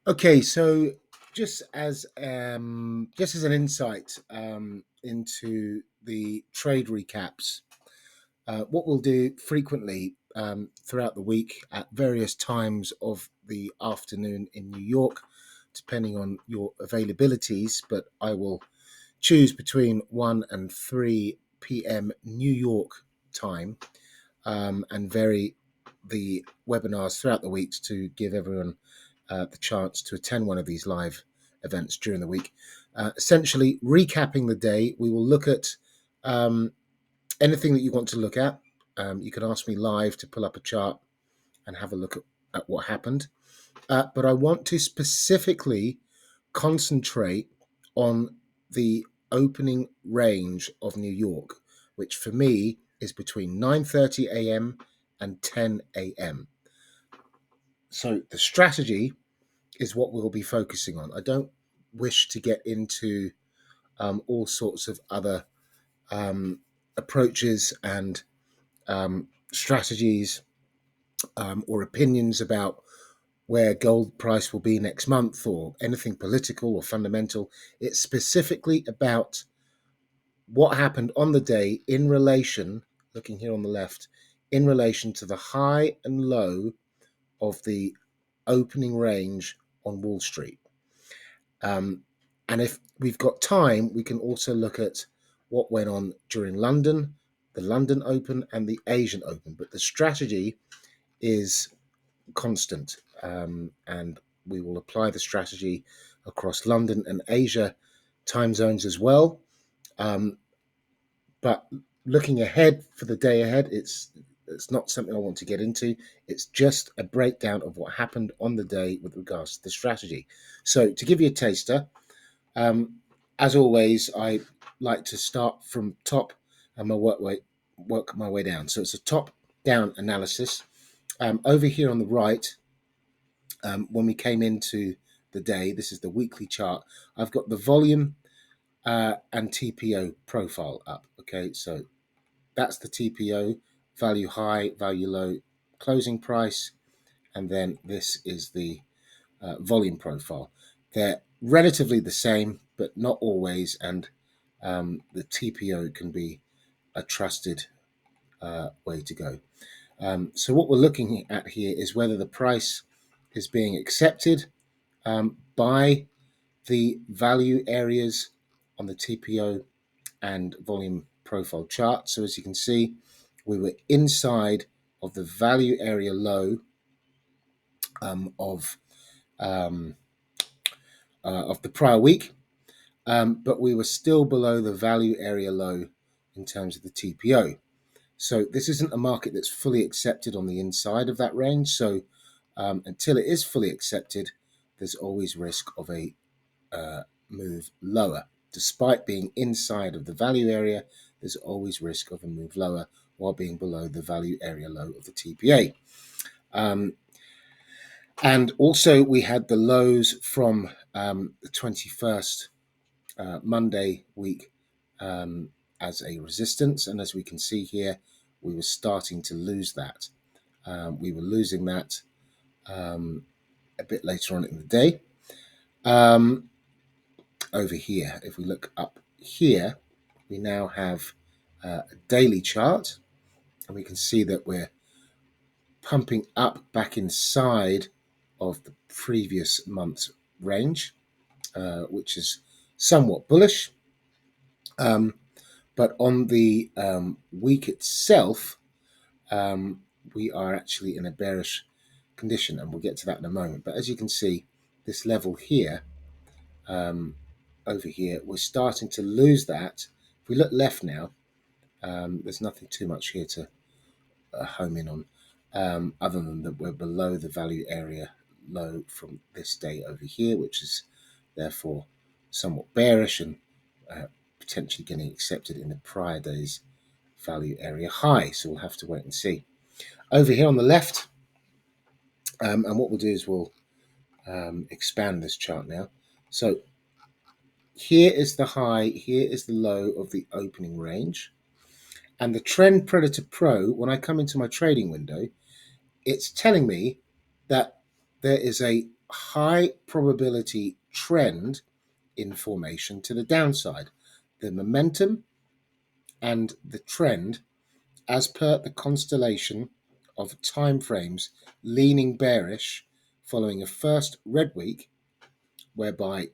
Okay, so just as an insight into the trade recaps, what we'll do frequently throughout the week at various times of the afternoon in New York, depending on your availabilities, but I will choose between 1 and 3 p.m. New York time, and vary the webinars throughout the weeks to give everyone the chance to attend one of these live events during the week. Essentially, recapping the day, we will look at anything that you want to look at. You can ask me live to pull up a chart and have a look at what happened. But I want to specifically concentrate on the opening range of New York, which for me is between 9:30 a.m. and 10 a.m. So the strategy is what we'll be focusing on. I don't wish to get into all sorts of other approaches and strategies or opinions about where gold price will be next month or anything political or fundamental. It's specifically about what happened on the day in relation, looking here on the left, in relation to the high and low of the opening range on Wall Street. And if we've got time, we can also look at what went on during London, the London Open and the Asian Open. But the strategy is constant, and we will apply the strategy across London and Asia time zones as well. But looking ahead for the day ahead, it's not something I want to get into. It's just a breakdown of what happened on the day with regards to the strategy. So to give you a taster, as always, I like to start from top and work my way down. So it's a top-down analysis. Over here on the right, when we came into the day, this is the weekly chart. I've got the volume and TPO profile up. Okay, so that's the TPO, value high, value low, closing price, and then this is the volume profile. They're relatively the same, but not always, and the TPO can be a trusted way to go. So what we're looking at here is whether the price is being accepted by the value areas on the TPO and volume profile chart. So as you can see, we were inside of the value area low of the prior week, but we were still below the value area low in terms of the TPO. So this isn't a market that's fully accepted on the inside of that range. So until it is fully accepted, there's always risk of a move lower. Despite being inside of the value area, there's always risk of a move lower while being below the value area low of the TPA. And also we had the lows from the 21st Monday week as a resistance. And as we can see here, we were starting to lose that. We were losing that a bit later on in the day. Over here, if we look up here, we now have a daily chart, and we can see that we're pumping up back inside of the previous month's range, which is somewhat bullish. But on the week itself, we are actually in a bearish condition, and we'll get to that in a moment. But as you can see, this level here, over here, we're starting to lose that. If we look left now, there's nothing too much here to home in on, other than that we're below the value area low from this day over here, which is therefore somewhat bearish and potentially getting accepted in the prior day's value area high. So we'll have to wait and see. Over here on the left, and what we'll do is we'll expand this chart now. So here is the high, here is the low of the opening range. And the TrendPredator Pro, when I come into my trading window, it's telling me that there is a high probability trend in formation to the downside. The momentum and the trend, as per the constellation of time frames, leaning bearish following a first red week, whereby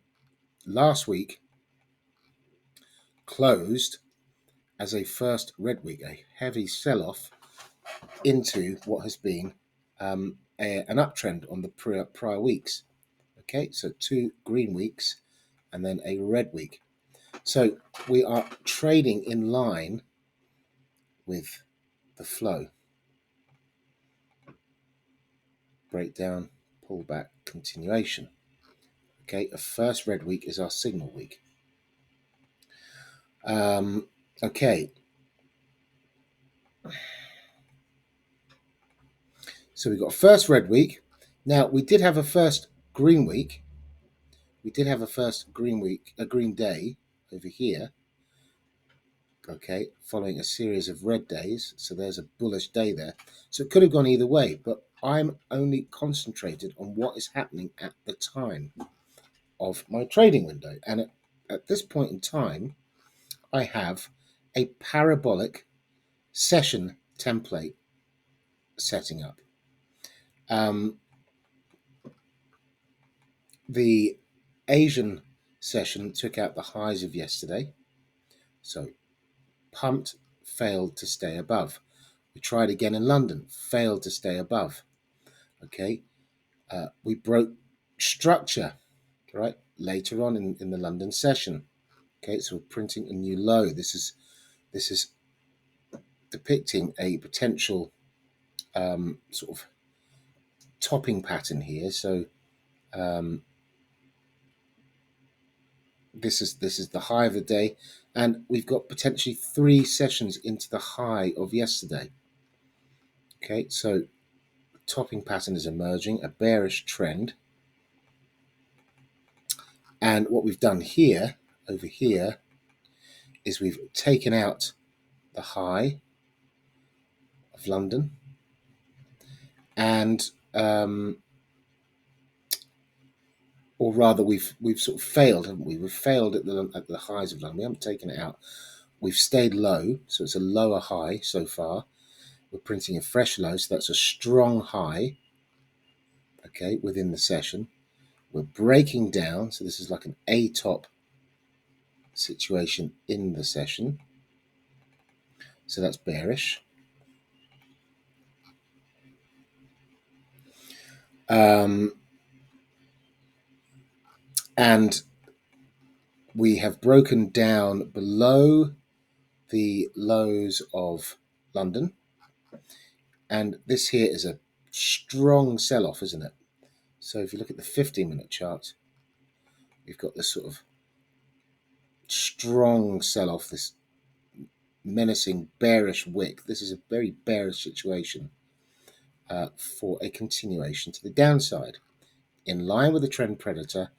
last week closed as a first red week, a heavy sell-off into what has been an uptrend on the prior weeks. Okay, so 2 green weeks and then a red week. So we are trading in line with the flow. Breakdown, pullback, continuation. Okay, a first red week is our signal week. Okay, so we've got a first red week. Now we did have a first green week. We did have a first green week, a green day over here. Okay, following a series of red days. So there's a bullish day there. So it could have gone either way, but I'm only concentrated on what is happening at the time of my trading window. And at this point in time, I have a parabolic session template setting up. The Asian session took out the highs of yesterday. So pumped, failed to stay above. We tried again in London, failed to stay above. Okay, we broke structure, right, later on in the London session. Okay, so we're printing a new low. This is depicting a potential sort of topping pattern here. So this is the high of the day, and we've got potentially 3 sessions into the high of yesterday. Okay, so topping pattern is emerging, a bearish trend. And what we've done here, over here, is we've taken out the high of London, and or rather we've sort of failed, haven't we? We've failed at the highs of London. We haven't taken it out. We've stayed low, so it's a lower high so far. We're printing a fresh low, so that's a strong high, okay, within the session. We're breaking down, so this is like an A-top situation in the session. So that's bearish. And we have broken down below the lows of London. And this here is a strong sell-off, isn't it? So if you look at the 15-minute chart, we've got this sort of strong sell-off, this menacing bearish wick. This is a very bearish situation for a continuation to the downside, in line with the trend predator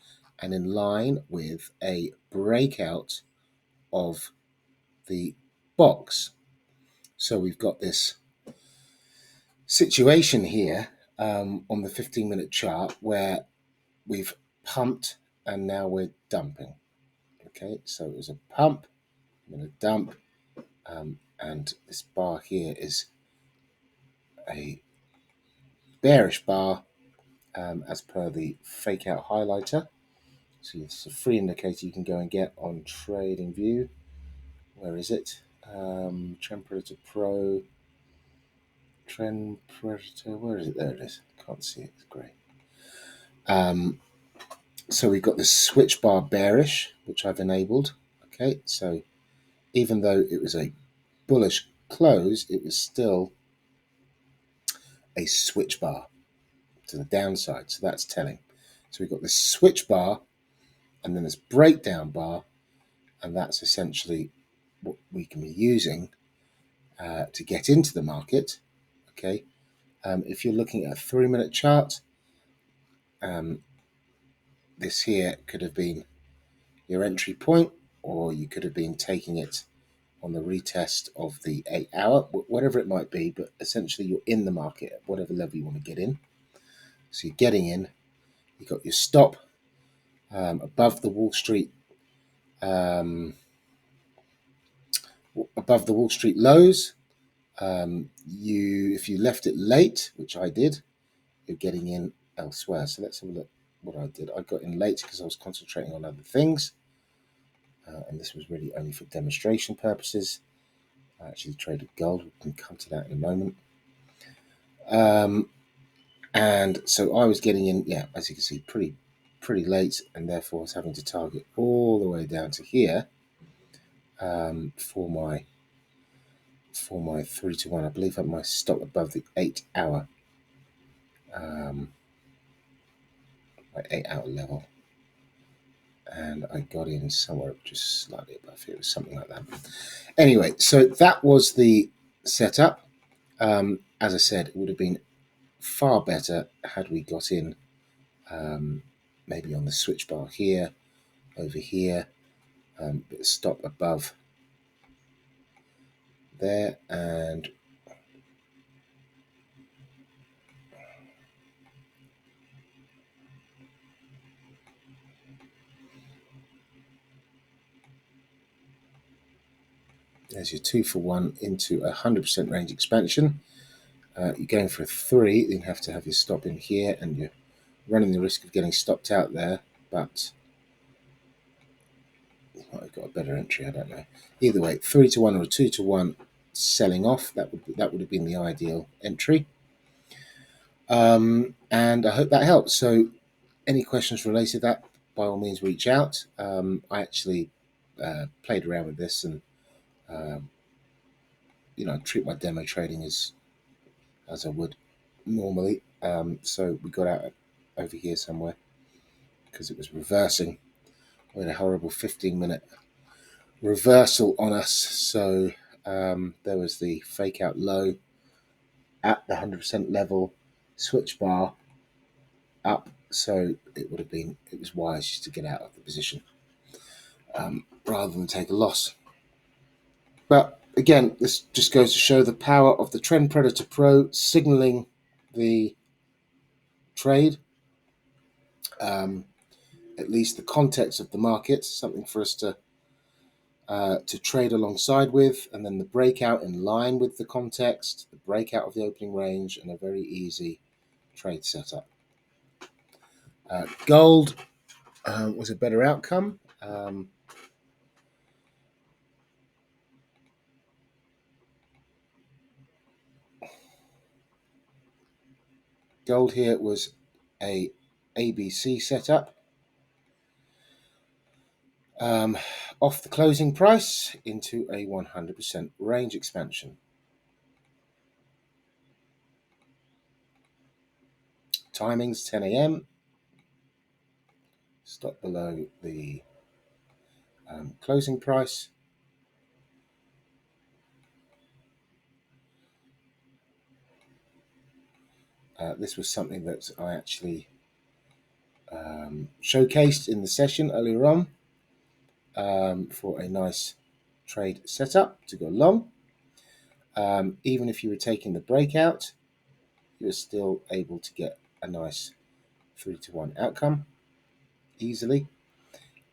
and in line with a breakout of the box. So we've got this situation here on the 15-minute chart where we've pumped and now we're dumping. Okay, so it was a pump and a dump, and this bar here is a bearish bar as per the fake out highlighter. So it's a free indicator you can go and get on TradingView. Where is it? TrendPredator Pro. TrendPredator, where is it? There it is. Can't see it. It's grey. So we've got the switch bar bearish, which I've enabled. Okay, so even though it was a bullish close, it was still a switch bar to the downside. So that's telling. So we've got this switch bar and then this breakdown bar, and that's essentially what we can be using to get into the market. Okay, if you're looking at a 3-minute chart, this here could have been your entry point, or you could have been taking it on the retest of the 8-hour, whatever it might be, but essentially you're in the market at whatever level you want to get in. So you're getting in, You've got your stop above the Wall Street lows. If you left it late, which I did, you're getting in elsewhere. So let's have a look what I did. I got in late because I was concentrating on other things, and this was really only for demonstration purposes. I actually traded gold. We can come to that in a moment. And so I was getting in, yeah, as you can see, pretty late, and therefore I was having to target all the way down to here for my 3-to-1. I believe that my stop above the 8-hour my 8-hour level, and I got in somewhere just slightly above here, something like that. Anyway, so that was the setup. As I said, it would have been far better had we got in maybe on the switch bar here, over here, but stop above there, and there's your 2-for-1 into 100% range expansion. You're going for a 3, you have to have your stop in here, and you're running the risk of getting stopped out there, but you might have got a better entry, I don't know. Either way, 3-to-1 or a 2-to-1 selling off, that would have been the ideal entry. And I hope that helps. So any questions related to that, by all means reach out. I actually played around with this, and treat my demo trading as I would normally. So we got out over here somewhere because it was reversing. We had a horrible 15-minute reversal on us. So there was the fake out low at the 100% level, switch bar up. So it was wise just to get out of the position rather than take a loss. But again, this just goes to show the power of the TrendPredator Pro signaling the trade, at least the context of the market, something for us to trade alongside with, and then the breakout in line with the context, the breakout of the opening range, and a very easy trade setup. Gold was a better outcome. Gold here was a ABC setup. Off the closing price into a 100% range expansion. Timings 10 a.m. Stop below the closing price. This was something that I actually showcased in the session earlier on for a nice trade setup to go long. Even if you were taking the breakout, you were still able to get a nice 3-to-1 outcome easily.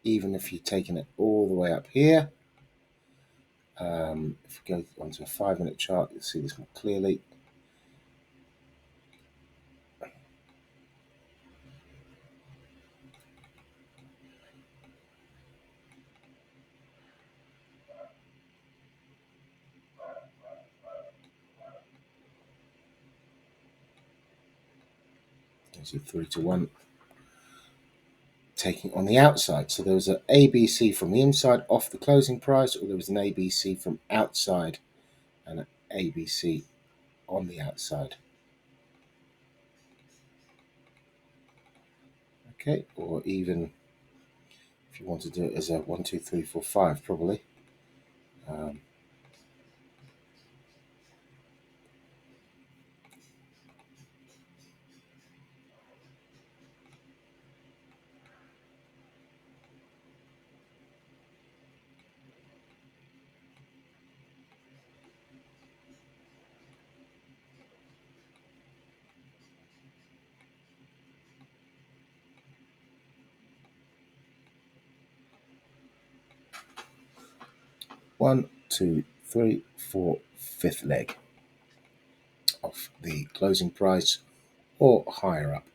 Even if you're taking it all the way up here, if you go onto a 5-minute chart, you'll see this more clearly. There's your 3-to-1 taking on the outside. So there was an ABC from the inside off the closing price, or there was an ABC from outside and an ABC on the outside. Okay, or even if you want to do it as a 1, 2, 3, 4, 5, probably. 1, 2, 3, 4, fifth leg of the closing price or higher up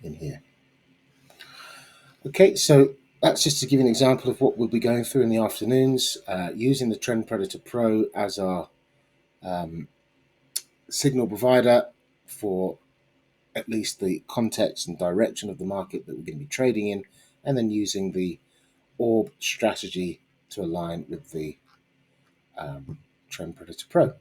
in here. Okay, so that's just to give you an example of what we'll be going through in the afternoons, using the TrendPredator Pro as our signal provider for at least the context and direction of the market that we're going to be trading in, and then using the ORB strategy to align with the TrendPredator Pro.